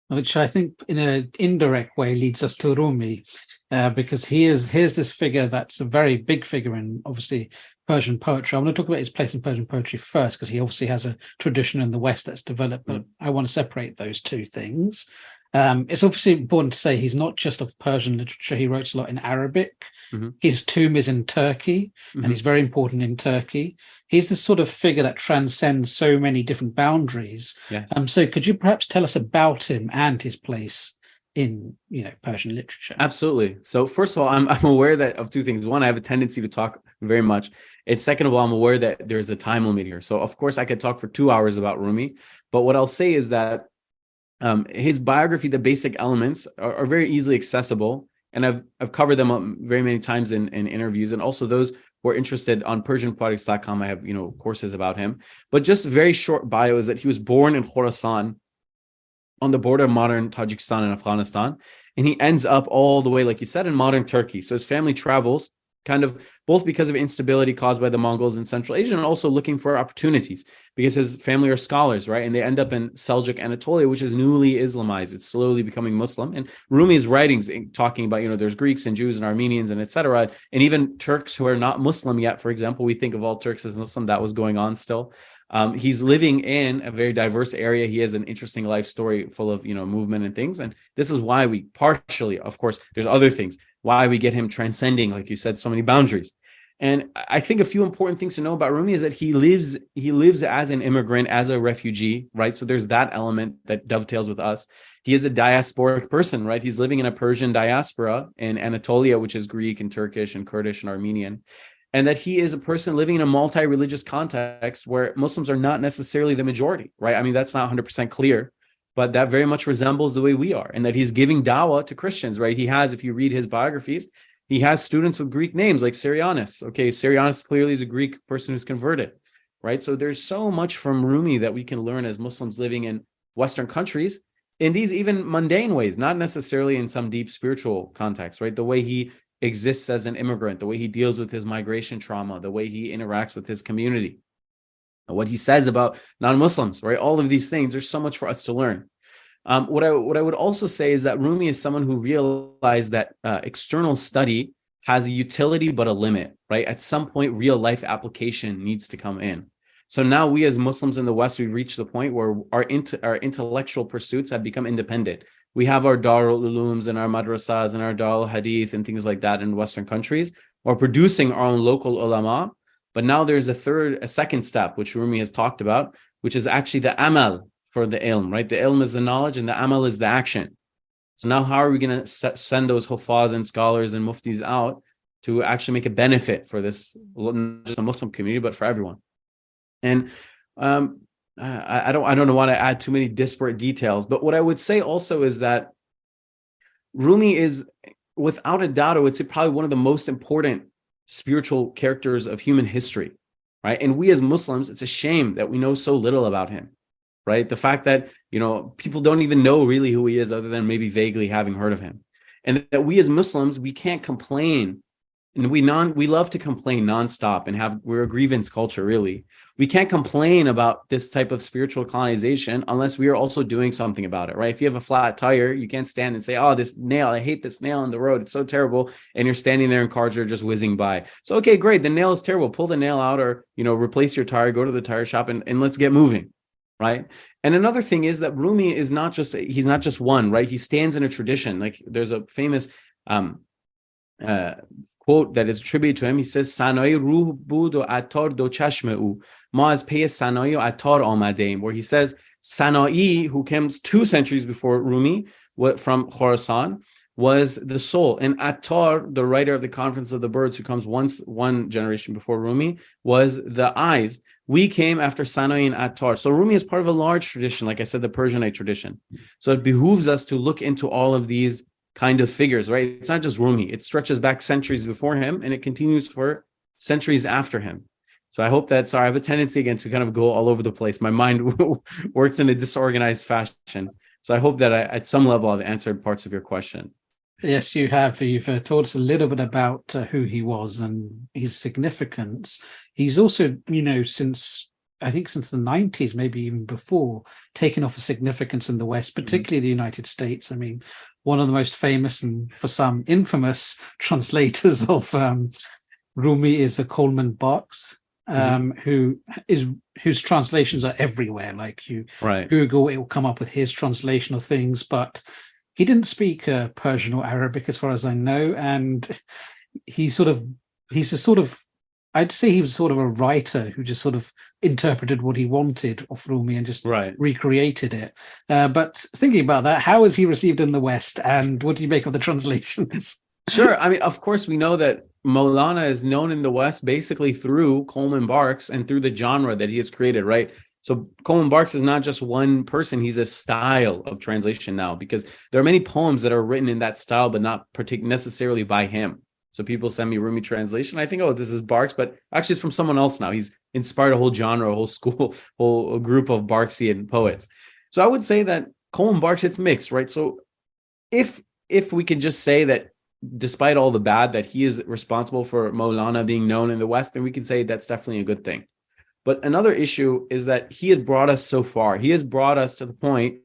Which I think in an indirect way leads us to Rumi, because here's this figure that's a very big figure in, obviously, Persian poetry. I want to talk about his place in Persian poetry first, because he obviously has a tradition in the West that's developed, but I want to separate those two things. It's obviously important to say he's not just of Persian literature. He writes a lot in Arabic. His tomb is in Turkey, and he's very important in Turkey. He's this sort of figure that transcends so many different boundaries. Yes. So could you perhaps tell us about him and his place in, Persian literature? Absolutely. So first of all, I'm aware of 2 things. One, I have a tendency to talk very much. And second of all, I'm aware that there's a time limit here. So of course I could talk for 2 hours about Rumi, but what I'll say is that his biography, the basic elements are very easily accessible, and I've covered them very many times in interviews, and also those who are interested on PersianPoetics.com, I have courses about him. But just very short bio is that he was born in Khorasan, on the border of modern Tajikistan and Afghanistan, and he ends up all the way, like you said, in modern Turkey. So his family travels kind of both because of instability caused by the Mongols in Central Asia, and also looking for opportunities because his family are scholars, right? And they end up in Seljuk Anatolia, which is newly Islamized. It's slowly becoming Muslim. And Rumi's writings talking about, there's Greeks and Jews and Armenians and etc., and even Turks who are not Muslim yet. For example, we think of all Turks as Muslim. That was going on still. He's living in a very diverse area. He has an interesting life story full of, movement and things. And this is why we partially, of course, there's other things, why we get him transcending, like you said, so many boundaries. And I think a few important things to know about Rumi is that he lives as an immigrant, as a refugee, right? So there's that element that dovetails with us. He is a diasporic person, right? He's living in a Persian diaspora in Anatolia, which is Greek and Turkish and Kurdish and Armenian. And that he is a person living in a multi-religious context where Muslims are not necessarily the majority, right? I mean, that's not 100% clear, but that very much resembles the way we are. And that he's giving dawah to Christians, right? He has, if you read his biographies, he has students with Greek names like Syrianus. Okay, Syrianus clearly is a Greek person who's converted, right? So there's so much from Rumi that we can learn as Muslims living in Western countries in these even mundane ways, not necessarily in some deep spiritual context, right? The way he exists as an immigrant, the way he deals with his migration trauma, the way he interacts with his community, what he says about non-Muslims, right? All of these things, there's so much for us to learn. What I would also say is that Rumi is someone who realized that external study has a utility but a limit, right? At some point, real life application needs to come in. So now we as Muslims in the West, we've reached the point where our intellectual pursuits have become independent. We have our Darul Ulooms and our madrasas and our Darul Hadith and things like that in Western countries. We're producing our own local ulama. But now there's a second step, which Rumi has talked about, which is actually the amal for the ilm, right? The ilm is the knowledge and the amal is the action. So now how are we going to send those huffaz and scholars and muftis out to actually make a benefit for this, not just the Muslim community, but for everyone? And I don't want to add too many disparate details, but what I would say also is that Rumi is, without a doubt, I would say probably one of the most important spiritual characters of human history, right? And we as Muslims, it's a shame that we know so little about him. right? The fact that, people don't even know really who he is other than maybe vaguely having heard of him. And that we as Muslims, we can't complain. And we love to complain nonstop and we're a grievance culture, really. We can't complain about this type of spiritual colonization unless we are also doing something about it, right? If you have a flat tire, you can't stand and say, oh, this nail, I hate this nail on the road. It's so terrible. And you're standing there and cars are just whizzing by. So, okay, great. The nail is terrible. Pull the nail out or, replace your tire, go to the tire shop and let's get moving, right? And another thing is that Rumi he's not just one, right? He stands in a tradition. Like there's a famous, quote that is attributed to him. He says, Sanai ruh bud o atar do chashme u ma az pey sanai o atar amadeim, where he says Sanai, who comes 2 centuries before Rumi, from Khorasan, was the soul, and Attar, the writer of the Conference of the Birds, who comes one generation before Rumi, was the eyes. We came after Sanai and Attar. So Rumi is part of a large tradition, like I said, the Persianate tradition. So it behooves us to look into all of these kind of figures, right? It's not just Rumi. It stretches back centuries before him and it continues for centuries after him. So I hope that, I have a tendency again to kind of go all over the place. My mind works in a disorganized fashion. So I hope that at some level I've answered parts of your question. Yes, you have. You've told us a little bit about who he was and his significance. He's also, since the 90s, maybe even before, taken off a significance in the West, particularly the United States. I mean, one of the most famous and for some infamous translators of Rumi is Coleman Barks, whose translations are everywhere. Like you Google, it will come up with his translation of things, but he didn't speak Persian or Arabic, as far as I know, and I'd say he was sort of a writer who just sort of interpreted what he wanted of Rumi and just recreated it. But thinking about that, how was he received in the West, and what do you make of the translations? Sure. I mean, of course, we know that Maulana is known in the West basically through Coleman Barks and through the genre that he has created, right? So Coleman Barks is not just one person, he's a style of translation now, because there are many poems that are written in that style, but not necessarily by him. So people send me Rumi translation. I think, oh, this is Barks, but actually it's from someone else now. He's inspired a whole genre, a whole school, whole group of Barksian poets. So I would say that Coleman Barks, it's mixed, right? So if we can just say that despite all the bad, that he is responsible for Maulana being known in the West, then we can say that's definitely a good thing. But another issue is that he has brought us so far. He has brought us to the point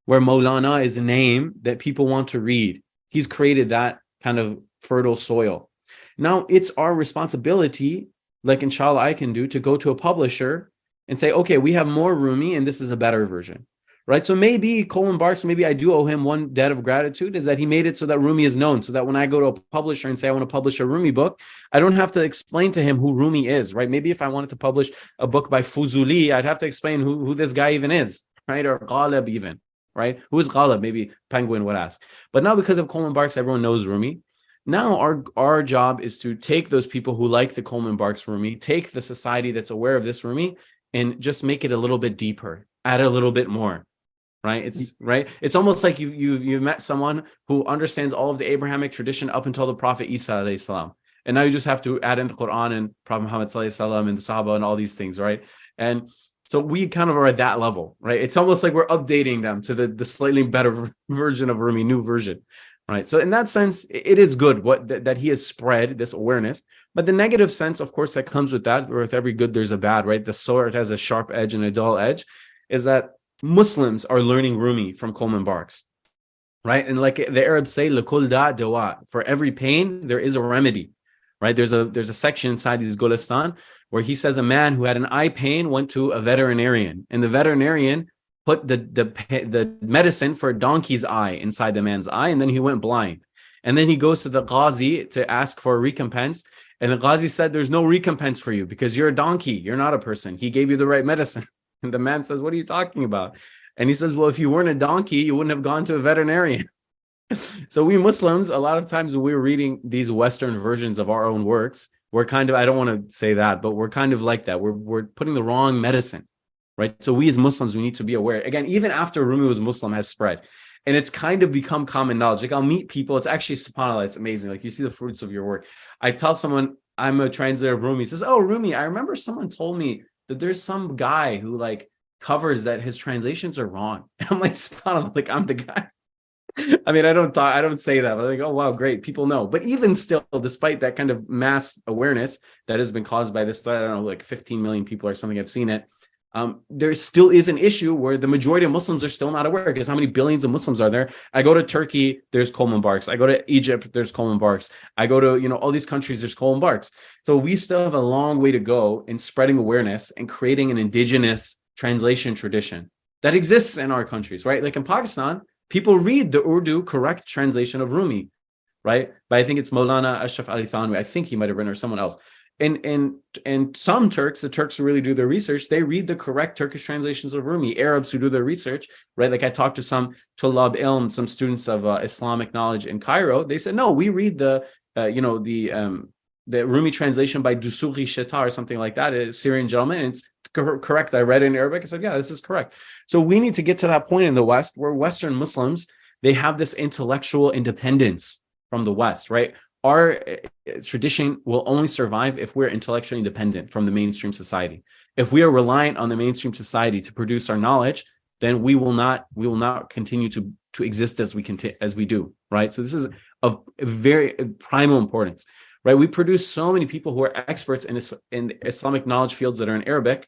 where Maulana is a name that people want to read. He's created that kind of fertile soil. Now it's our responsibility, like inshallah I can do, to go to a publisher and say, okay, we have more Rumi and this is a better version, right? So maybe Coleman Barks, maybe I do owe him one debt of gratitude, is that he made it so that Rumi is known, so that when I go to a publisher and say I want to publish a Rumi book, I don't have to explain to him who Rumi is, right? Maybe if I wanted to publish a book by Fuzuli, I'd have to explain who this guy even is, right? Or Ghalib even, right? Who is Ghalib? Maybe Penguin would ask. But now because of Coleman Barks, everyone knows Rumi. Now our job is to take those people who like the Coleman Barks Rumi, take the society that's aware of this Rumi, and just make it a little bit deeper, add a little bit more. Right. It's almost like you met someone who understands all of the Abrahamic tradition up until the Prophet Isa alayhi salam. And now you just have to add in the Quran and Prophet Muhammad sallallahu alaihi wasallam and the Sahaba and all these things. Right. And so we kind of are at that level. Right. It's almost like we're updating them to the slightly better version of Rumi, new version. Right. So in that sense, it is good that he has spread this awareness. But the negative sense, of course, that comes with that, or with every good, there's a bad. Right. The sword has a sharp edge and a dull edge, is that Muslims are learning Rumi from Coleman Barks, right? And like the Arabs say, "Lekul da dawa." For every pain, there is a remedy, right? There's a section inside his Gulistan where he says a man who had an eye pain went to a veterinarian, and the veterinarian put the medicine for a donkey's eye inside the man's eye, and then he went blind. And then he goes to the Ghazi to ask for a recompense, and the Ghazi said, "There's no recompense for you because you're a donkey. You're not a person. He gave you the right medicine." And the man says, "What are you talking about?" And he says, "Well, if you weren't a donkey, you wouldn't have gone to a veterinarian." So we Muslims, a lot of times when we're reading these Western versions of our own works, we're kind of, I don't want to say that, but we're kind of like that. We're putting the wrong medicine, right? So we as Muslims, we need to be aware. Again, even after Rumi was Muslim, has spread. And it's kind of become common knowledge. Like I'll meet people. It's actually, subhanAllah, it's amazing. Like you see the fruits of your work. I tell someone I'm a translator of Rumi. He says, "Oh, Rumi, I remember someone told me that there's some guy who like covers that his translations are wrong. And I'm like, spot on, like I'm the guy. I mean, I don't say that, but I think, oh wow, great, people know. But even still, despite that kind of mass awareness that has been caused by this, I don't know, like 15 million people or something have seen it. There still is an issue where the majority of Muslims are still not aware, because how many billions of Muslims are there? I go to Turkey, there's Coleman Barks. I go to Egypt, there's Coleman Barks. I go to, all these countries, there's Coleman Barks. So we still have a long way to go in spreading awareness and creating an indigenous translation tradition that exists in our countries, right? Like in Pakistan, people read the Urdu correct translation of Rumi, right? But I think it's Maulana Ashraf Ali Thanwi. I think he might have written, or someone else. And some Turks, the Turks who really do their research, they read the correct Turkish translations of Rumi. Arabs who do their research, right? Like I talked to some Tulab Ilm, some students of Islamic knowledge in Cairo. They said, no, we read the Rumi translation by Dusughi Shita or something like that, a Syrian gentleman. And it's correct. I read it in Arabic. I said, yeah, this is correct. So we need to get to that point in the West where Western Muslims, they have this intellectual independence from the West, right? Our tradition will only survive if we're intellectually independent from the mainstream society. If we are reliant on the mainstream society to produce our knowledge, then we will not continue to exist as we do, right? So this is of very primal importance, right? We produce so many people who are experts in Islamic knowledge fields that are in Arabic,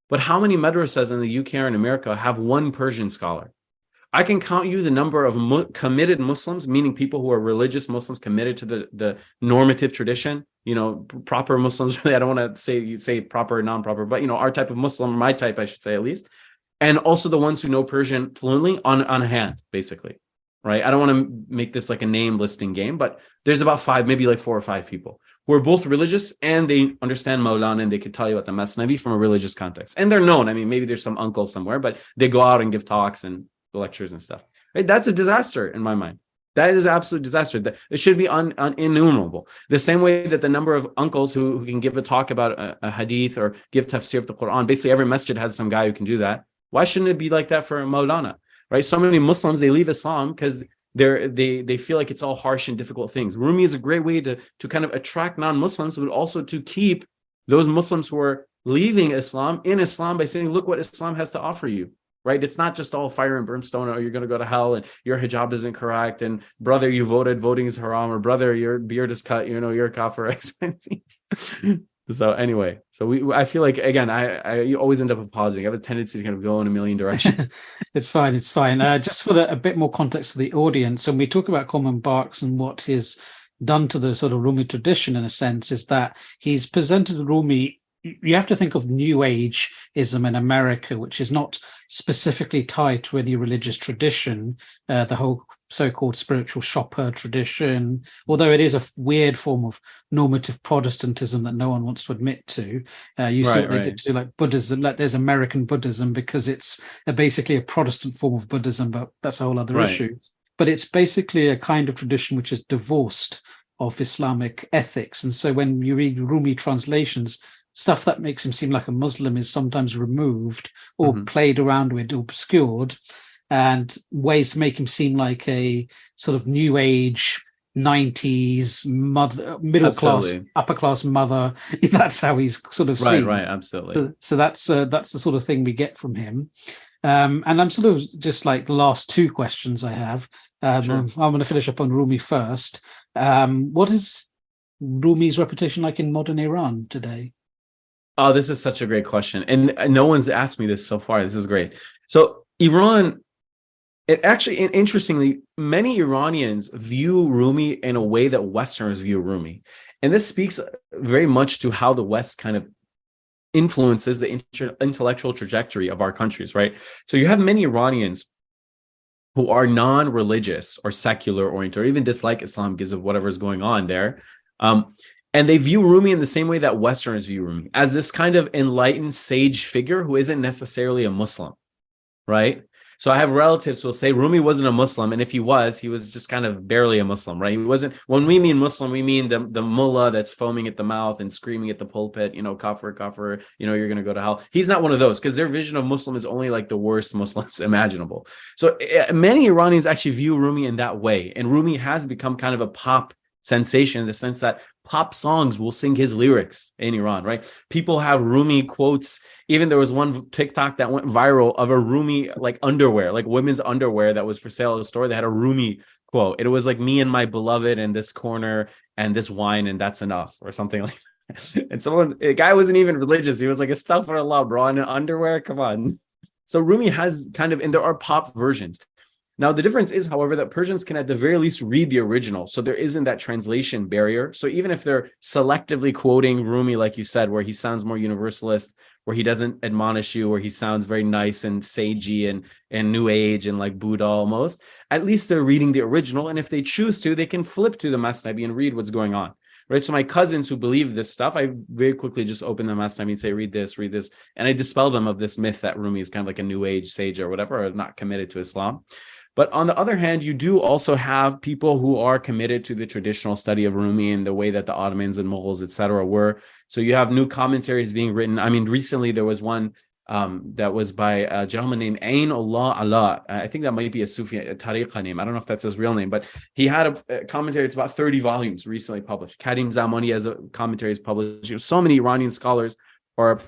but how many madrasas in the UK or in America have one Persian scholar? I can count you the number of committed Muslims, meaning people who are religious Muslims committed to the normative tradition, proper Muslims. I don't want to say proper, non-proper, but our type of Muslim, my type, I should say at least, and also the ones who know Persian fluently on hand, basically, right? I don't want to make this like a name listing game, but there's about 5, maybe like 4 or 5 people who are both religious and they understand Maulana and they could tell you about the Masnavi from a religious context, and they're known. I mean, maybe there's some uncle somewhere, but they go out and give talks and lectures and stuff, right? That's a disaster in my mind. That is absolute disaster. It should be innumerable. The same way that the number of uncles who can give a talk about a hadith or give tafsir of the Quran, basically every masjid has some guy who can do that. Why shouldn't it be like that for Maulana, right? So many Muslims, they leave Islam because they feel like it's all harsh and difficult things. Rumi is a great way to kind of attract non-Muslims, but also to keep those Muslims who are leaving Islam in Islam by saying, look what Islam has to offer you. Right? It's not just all fire and brimstone, or you're going to go to hell and your hijab isn't correct. And brother, you voted, voting is haram, or brother, your beard is cut, you're a kafir. So anyway, I feel like, again, I always end up pausing. I have a tendency to kind of go in a million directions. It's fine. Just for a bit more context for the audience, and we talk about Coleman Barks and what he's done to the sort of Rumi tradition, in a sense, is that he's presented Rumi. You have to think of New Ageism in America, which is not specifically tied to any religious tradition, the whole so-called spiritual shopper tradition, although it is a weird form of normative Protestantism that no one wants to admit to. You see what they did to like Buddhism, like there's American Buddhism, because it's basically a Protestant form of Buddhism, but that's a whole other issue. But it's basically a kind of tradition which is divorced of Islamic ethics. And so when you read Rumi translations, stuff that makes him seem like a Muslim is sometimes removed or played around with, or obscured, and ways to make him seem like a sort of new age 90s mother, middle class, upper class mother. That's how he's sort of seen. Right, absolutely. So that's the sort of thing we get from him. And I'm sort of just like the last 2 questions I have. Sure. I'm going to finish up on Rumi first. What is Rumi's reputation like in modern Iran today? Oh, this is such a great question. And no one's asked me this so far. This is great. So Iran, interestingly, many Iranians view Rumi in a way that Westerners view Rumi. And this speaks very much to how the West kind of influences the intellectual trajectory of our countries, right? So you have many Iranians who are non-religious or secular oriented, or even dislike Islam because of whatever's going on there. And they view Rumi in the same way that Westerners view Rumi, as this kind of enlightened sage figure who isn't necessarily a Muslim, right? So I have relatives who will say Rumi wasn't a Muslim, and if he was just kind of barely a Muslim, right? He wasn't. When we mean Muslim, we mean the mullah that's foaming at the mouth and screaming at the pulpit, kafir, you're going to go to hell. He's not one of those, because their vision of Muslim is only like the worst Muslims imaginable. So many Iranians actually view Rumi in that way, and Rumi has become kind of a pop sensation in the sense that Pop songs will sing his lyrics in Iran, right? People have Rumi quotes. Even there was one TikTok that went viral of a Rumi like underwear, like women's underwear that was for sale at a store that had a Rumi quote. It was like, me and my beloved in this corner and this wine, and that's enough, or something like that. And a guy wasn't even religious. He was like, astaghfirullah, bro, in underwear, come on. So Rumi has kind of, and there are pop versions. Now, the difference is, however, that Persians can at the very least read the original. So there isn't that translation barrier. So even if they're selectively quoting Rumi, like you said, where he sounds more universalist, where he doesn't admonish you, where he sounds very nice and sagey and new age and like Buddha almost, at least they're reading the original. And if they choose to, they can flip to the Masnavi and read what's going on. Right. So my cousins who believe this stuff, I very quickly just open the Masnavi and say, read this. And I dispel them of this myth that Rumi is kind of like a new age sage or whatever, or not committed to Islam. But on the other hand, you do also have people who are committed to the traditional study of Rumi and the way that the Ottomans and Mughals, etc., were. So you have new commentaries being written. I mean, recently there was one that was by a gentleman named Ain Allah Allah. I think that might be a Sufi, a tariqa name. I don't know if that's his real name, but he had a commentary. It's about 30 volumes recently published. Karim Zamani has a commentary is published. So many Iranian scholars are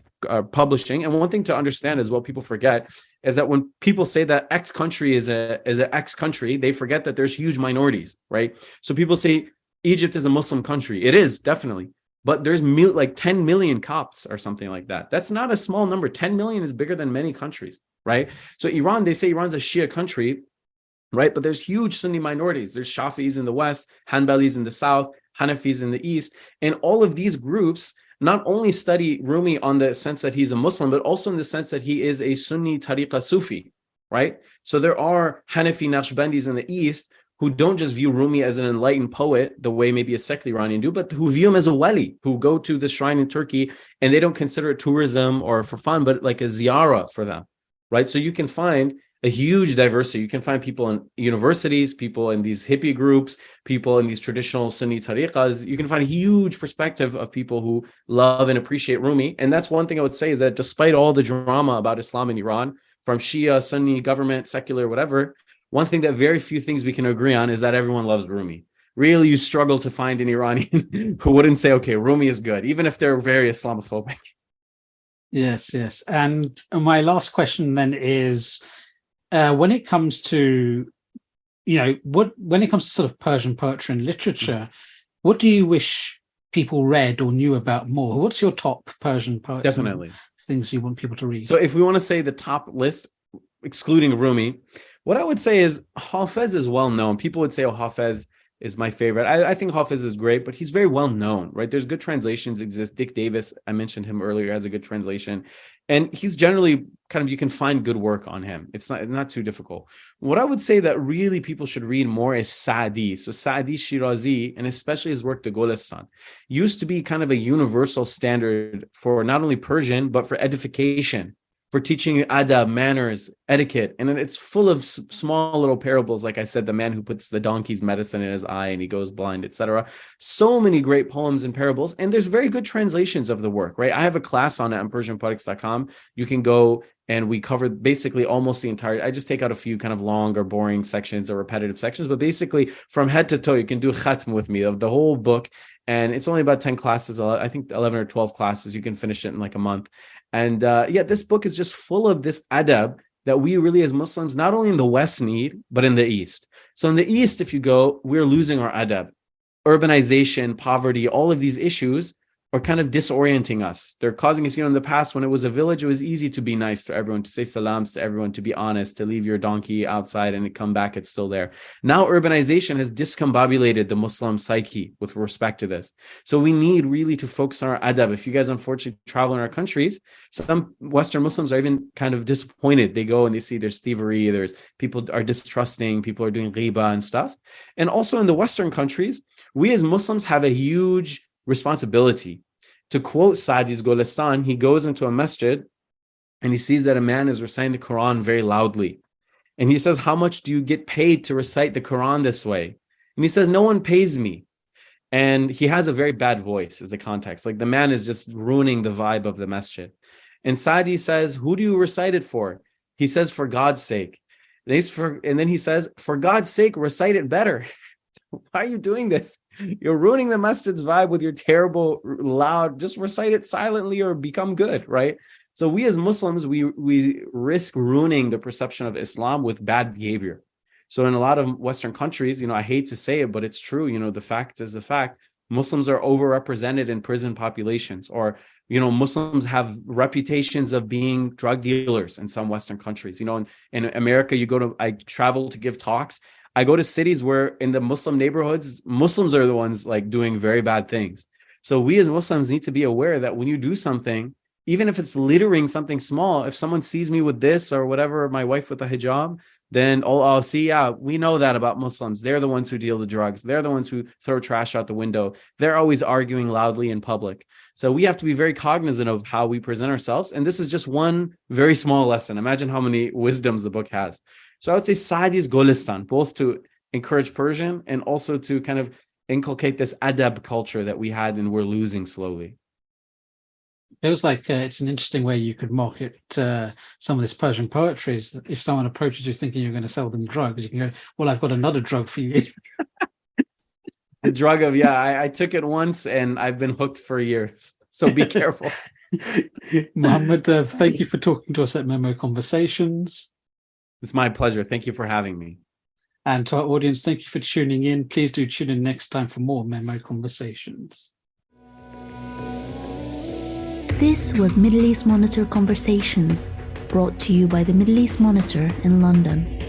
publishing. And one thing to understand is what people forget is that when people say that X country is an X country, they forget that there's huge minorities, right? So people say Egypt is a Muslim country. It is, definitely. But there's like 10 million Copts or something like that. That's not a small number. 10 million is bigger than many countries, right? So Iran, they say Iran's a Shia country, right? But there's huge Sunni minorities. There's Shafis in the west, Hanbalis in the south, Hanafis in the east. And all of these groups not only study Rumi on the sense that he's a Muslim, but also in the sense that he is a Sunni tariqa Sufi, right? So there are Hanafi Naqshbandis in the east who don't just view Rumi as an enlightened poet, the way maybe a secular Iranian do, but who view him as a wali, who go to the shrine in Turkey, and they don't consider it tourism or for fun, but like a ziyarah for them, right? So you can find a huge diversity. You can find people in universities, people in these hippie groups, people in these traditional Sunni tariqas. You can find a huge perspective of people who love and appreciate Rumi. And that's one thing I would say, is that despite all the drama about Islam in Iran, from Shia, Sunni, government, secular, whatever, one thing that very few things we can agree on is that everyone loves Rumi. Really, you struggle to find an Iranian who wouldn't say, okay, Rumi is good, even if they're very Islamophobic. Yes, yes. And my last question then is, when it comes to, when it comes to sort of Persian poetry and literature, what do you wish people read or knew about more? What's your top Persian poets? Definitely. Things you want people to read? So if we want to say the top list, excluding Rumi, what I would say is Hafez is well known. People would say, oh, Hafez is my favorite. I think Hafez is great, but he's very well known, right? There's good translations exist. Dick Davis, I mentioned him earlier, has a good translation. And he's generally kind of, you can find good work on him. It's not too difficult. What I would say that really people should read more is Sa'di. So Sa'di Shirazi, and especially his work, the Golestan, used to be kind of a universal standard for not only Persian, but for edification, for teaching adab, manners, etiquette. And it's full of small little parables. Like I said, the man who puts the donkey's medicine in his eye and he goes blind, etc. So many great poems and parables. And there's very good translations of the work, right? I have a class on it on PersianPoetics.com. You can go, and we cover basically almost the entire. I just take out a few kind of long or boring sections or repetitive sections, but basically from head to toe, you can do khatm with me of the whole book. And it's only about 10 classes, I think 11 or 12 classes. You can finish it in like a month. And this book is just full of this adab that we really as Muslims, not only in the West need, but in the East. So in the East, if you go, we're losing our adab. Urbanization, poverty, all of these issues are kind of disorienting us. They're causing us, in the past when it was a village, it was easy to be nice to everyone, to say salams to everyone, to be honest, to leave your donkey outside and come back, it's still there. Now urbanization has discombobulated the Muslim psyche with respect to this. So we need really to focus on our adab. If you guys unfortunately travel in our countries, some Western Muslims are even kind of disappointed. They go and they see there's thievery, there's people are distrusting, people are doing ghiba and stuff. And also in the Western countries, we as Muslims have a huge responsibility. To quote Sa'di's Golestan, he goes into a masjid and he sees that a man is reciting the Quran very loudly. And he says, how much do you get paid to recite the Quran this way? And he says, no one pays me. And he has a very bad voice is the context. Like the man is just ruining the vibe of the masjid. And Sa'di says, who do you recite it for? He says, for God's sake. And then he says, for God's sake, recite it better. Why are you doing this? You're ruining the masjid's vibe with your terrible, loud, just recite it silently or become good, right? So we as Muslims, we risk ruining the perception of Islam with bad behavior. So in a lot of Western countries, I hate to say it, but it's true. The fact is the fact. Muslims are overrepresented in prison populations, or, Muslims have reputations of being drug dealers in some Western countries. In America, I travel to give talks. I go to cities where in the Muslim neighborhoods, Muslims are the ones like doing very bad things. So we as Muslims need to be aware that when you do something, even if it's littering something small, if someone sees me with this or whatever, my wife with a hijab, then I'll see, yeah, we know that about Muslims. They're the ones who deal the drugs. They're the ones who throw trash out the window. They're always arguing loudly in public. So we have to be very cognizant of how we present ourselves. And this is just one very small lesson. Imagine how many wisdoms the book has. So I would say Saadi's Golistan, both to encourage Persian and also to kind of inculcate this adab culture that we had and we're losing slowly. Feels like it's an interesting way you could market some of this Persian poetry. Is if someone approaches you thinking you're going to sell them drugs, you can go, well, I've got another drug for you. The drug of, I took it once and I've been hooked for years. So be careful. Muhammad, thank you for talking to us at MEMO Conversations. It's my pleasure. Thank you for having me. And to our audience, thank you for tuning in. Please do tune in next time for more MEMO Conversations. This was Middle East Monitor Conversations, brought to you by the Middle East Monitor in London.